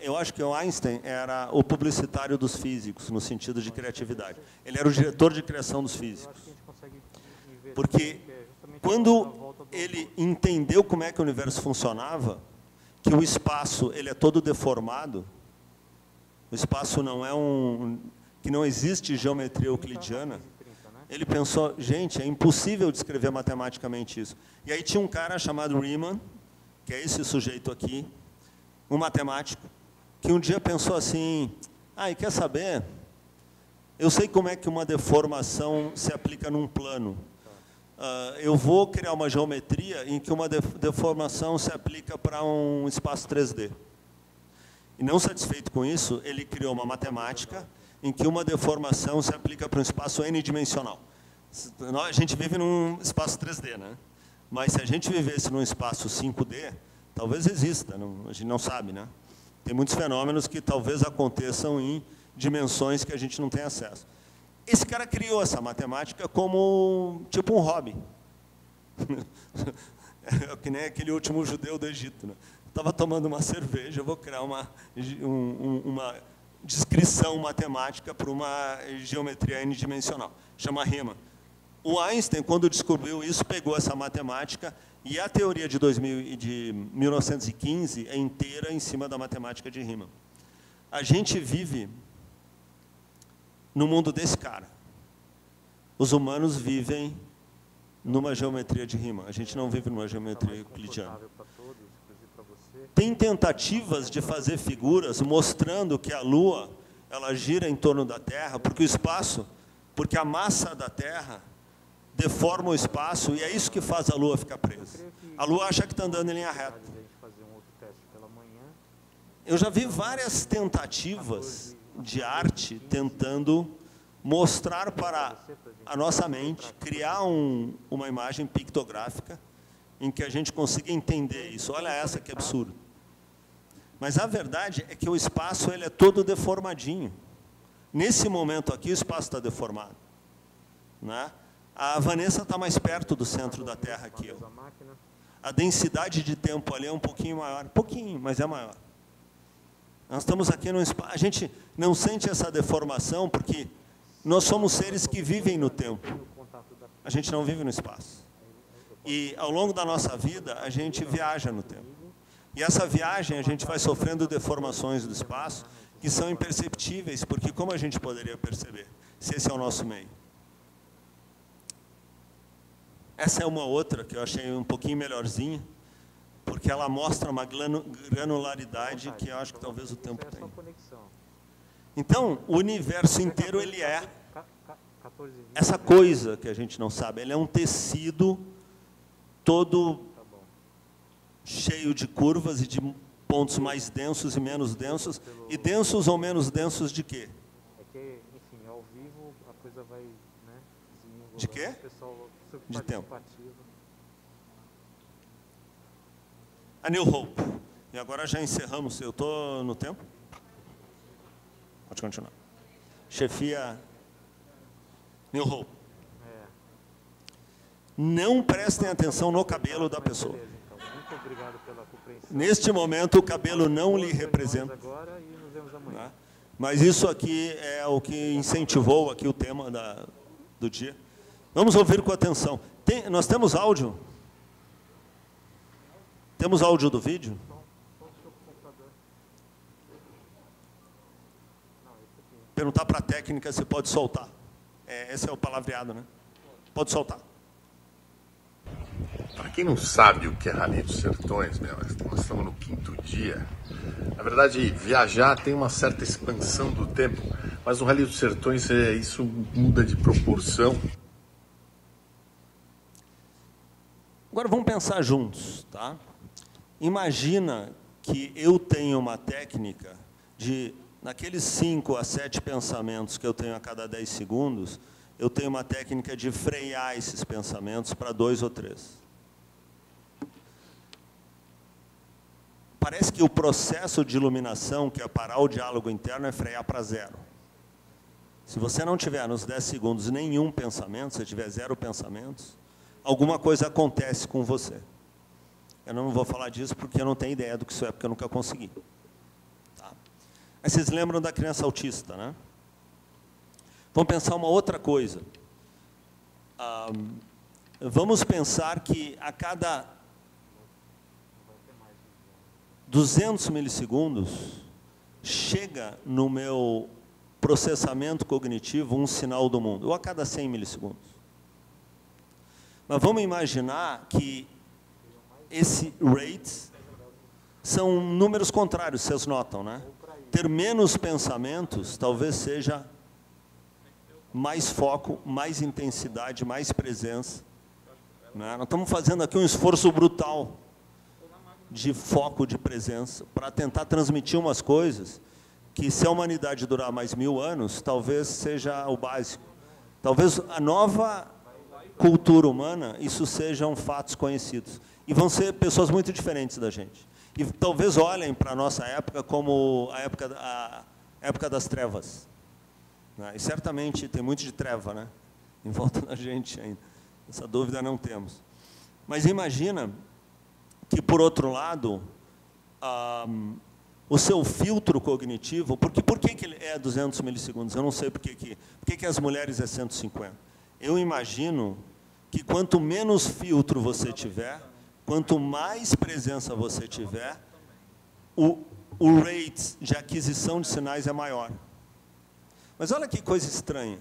Eu acho que o Einstein era o publicitário dos físicos, no sentido de criatividade. Ele era o diretor de criação dos físicos. Porque quando ele entendeu como é que o universo funcionava, que o espaço ele é todo deformado, o espaço não é que não existe geometria euclidiana, ele pensou, gente, é impossível descrever matematicamente isso. E aí tinha um cara chamado Riemann, que é esse sujeito aqui, um matemático, que um dia pensou assim, e quer saber? Eu sei como é que uma deformação se aplica num plano. Eu vou criar uma geometria em que uma deformação se aplica para um espaço 3D. E não satisfeito com isso, ele criou uma matemática em que uma deformação se aplica para um espaço n-dimensional. A gente vive num espaço 3D, né? Mas se a gente vivesse num espaço 5D, talvez exista, a gente não sabe, né? Tem muitos fenômenos que talvez aconteçam em dimensões que a gente não tem acesso. Esse cara criou essa matemática como tipo um hobby. É que nem aquele último judeu do Egito, né? Estava tomando uma cerveja, eu vou criar uma descrição matemática para uma geometria n-dimensional. Chama Riemann. O Einstein, quando descobriu isso, pegou essa matemática e a teoria de 1915 é inteira em cima da matemática de Riemann. A gente vive no mundo desse cara. Os humanos vivem numa geometria de Riemann. A gente não vive numa geometria euclidiana. Tem tentativas de fazer figuras mostrando que a Lua ela gira em torno da Terra, porque o espaço, porque a massa da Terra deforma o espaço e é isso que faz a Lua ficar presa. A Lua acha que está andando em linha reta. Eu já vi várias tentativas de arte tentando mostrar para a nossa mente, criar uma imagem pictográfica em que a gente consiga entender isso. Olha essa que absurdo. Mas a verdade é que o espaço ele é todo deformadinho. Nesse momento aqui, o espaço está deformado. Né? A Vanessa está mais perto do centro da Terra que eu. A densidade de tempo ali é um pouquinho maior. Pouquinho, mas é maior. Nós estamos aqui no espaço. A gente não sente essa deformação porque nós somos seres que vivem no tempo. A gente não vive no espaço. E, ao longo da nossa vida, a gente viaja no tempo. E essa viagem, a gente vai sofrendo deformações do espaço que são imperceptíveis, porque como a gente poderia perceber, se esse é o nosso meio? Essa é uma outra que eu achei um pouquinho melhorzinha, porque ela mostra uma granularidade que eu acho que talvez o tempo tenha. Então, o universo inteiro, ele é essa coisa que a gente não sabe. Ele é um tecido todo cheio de curvas e de pontos mais densos e menos densos. E densos ou menos densos de quê? É que, enfim, ao vivo a coisa vai, né, de quê? De tempo. A New Hope. E agora já encerramos. Eu estou no tempo? Pode continuar. Chefia New Hope. Não prestem atenção no cabelo da pessoa. Muito obrigado pela compreensão. Neste momento, o cabelo não lhe representa. Agora e nos vemos amanhã. Mas isso aqui é o que incentivou aqui o tema do dia. Vamos ouvir com atenção. Nós temos áudio? Temos áudio do vídeo? Perguntar para a técnica se pode soltar. Esse é o palavreado, né? Pode soltar. Para quem não sabe o que é Rally dos Sertões, nós estamos no 5º dia. Na verdade, viajar tem uma certa expansão do tempo, mas no Rally dos Sertões isso muda de proporção. Agora vamos pensar juntos, tá? Imagina que eu tenho uma técnica de, naqueles 5 a 7 pensamentos que eu tenho a cada 10 segundos, eu tenho uma técnica de frear esses pensamentos para 2 ou 3. Parece que o processo de iluminação, que é parar o diálogo interno, é frear para 0. Se você não tiver nos 10 segundos nenhum pensamento, se tiver 0 pensamentos, alguma coisa acontece com você. Eu não vou falar disso porque eu não tenho ideia do que isso é, porque eu nunca consegui. Tá? Aí vocês lembram da criança autista, né? Vamos pensar uma outra coisa. Vamos pensar que a cada 200 milissegundos chega no meu processamento cognitivo um sinal do mundo, ou a cada 100 milissegundos. Mas vamos imaginar que esse rates são números contrários, vocês notam, né? Ter menos pensamentos talvez seja mais foco, mais intensidade, mais presença. Né? Nós estamos fazendo aqui um esforço brutal de foco, de presença, para tentar transmitir umas coisas que, se a humanidade durar mais 1000 anos, talvez seja o básico. Talvez a nova cultura humana, isso sejam fatos conhecidos. E vão ser pessoas muito diferentes da gente. E talvez olhem para a nossa época como a época das trevas. Né? E certamente tem muito de treva, né? Em volta da gente ainda. Essa dúvida não temos. Mas imagina que, por outro lado, o seu filtro cognitivo, por que ele é 200 milissegundos? Eu não sei por que as mulheres é 150. Eu imagino que quanto menos filtro você tiver, quanto mais presença você tiver, o rate de aquisição de sinais é maior. Mas olha que coisa estranha.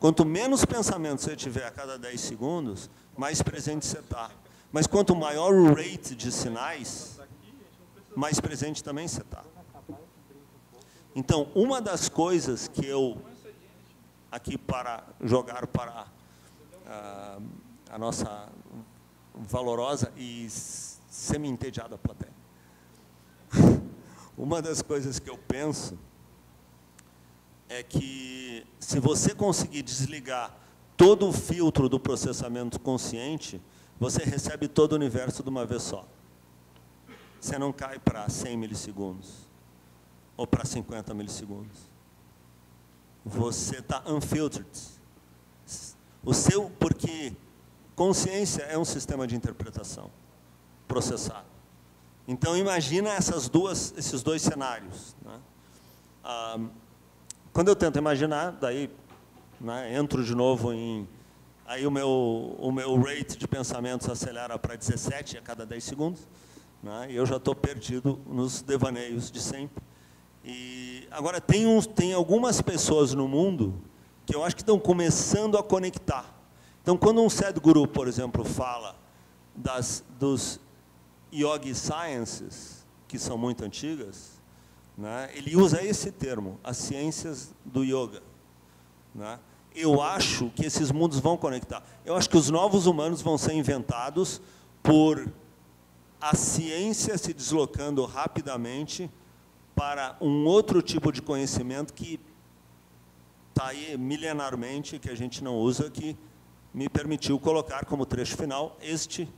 Quanto menos pensamento você tiver a cada 10 segundos, mais presente você está. Mas quanto maior o rate de sinais, mais presente também você está. Então, uma das coisas que eu, aqui para jogar para a nossa valorosa e semi-entediada plateia, uma das coisas que eu penso é que, se você conseguir desligar todo o filtro do processamento consciente, você recebe todo o universo de uma vez só. Você não cai para 100 milissegundos, ou para 50 milissegundos. Você está unfiltered. Porque consciência é um sistema de interpretação processado. Então, imagina esses dois cenários. Né? Quando eu tento imaginar, daí, né, entro de novo em... Aí o meu rate de pensamentos acelera para 17 a cada 10 segundos. Né, e eu já estou perdido nos devaneios de sempre. E agora, tem algumas pessoas no mundo que eu acho que estão começando a conectar. Então, quando um Sadhguru, por exemplo, fala dos Yogi Sciences, que são muito antigas, né, ele usa esse termo, as ciências do yoga. Né? Eu acho que esses mundos vão conectar. Eu acho que os novos humanos vão ser inventados por a ciência se deslocando rapidamente para um outro tipo de conhecimento que está aí milenarmente, que a gente não usa, que me permitiu colocar como trecho final este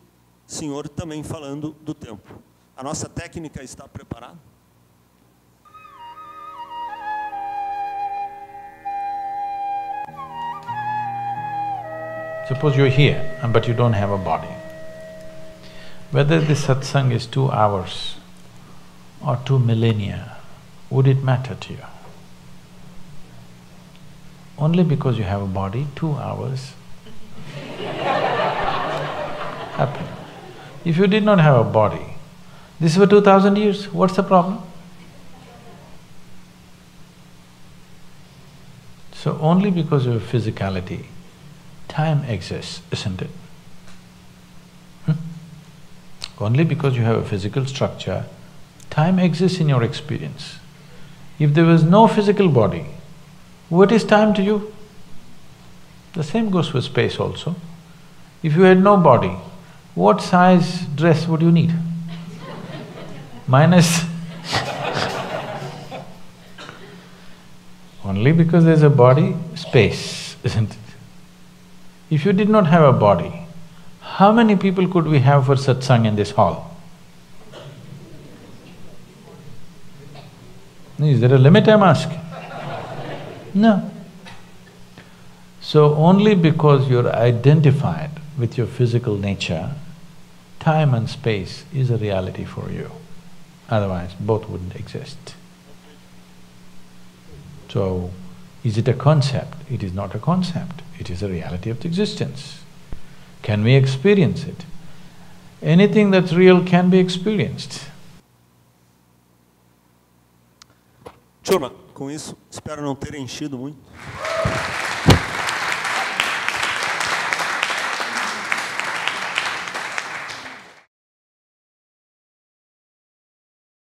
senhor também falando do tempo. A nossa técnica está preparada? Suppose you're here, but you don't have a body. Whether this satsang is 2 hours or 2 millennia, would it matter to you? Only because you have a body, 2 hours happen. If you did not have a body, this is for 2000 years, what's the problem? So only because of physicality, time exists, isn't it? Only because you have a physical structure, time exists in your experience. If there was no physical body, what is time to you? The same goes for space also. If you had no body, what size dress would you need? Minus only because there's a body, space, isn't it? If you did not have a body, how many people could we have for satsang in this hall? Is there a limit, I'm asking? No. So only because you're identified with your physical nature, time and space is a reality for you. Otherwise, both wouldn't exist. So, is it a concept? It is not a concept, it is a reality of existence. Can we experience it? Anything that's real can be experienced. Turma, com isso, espero não ter enchido muito.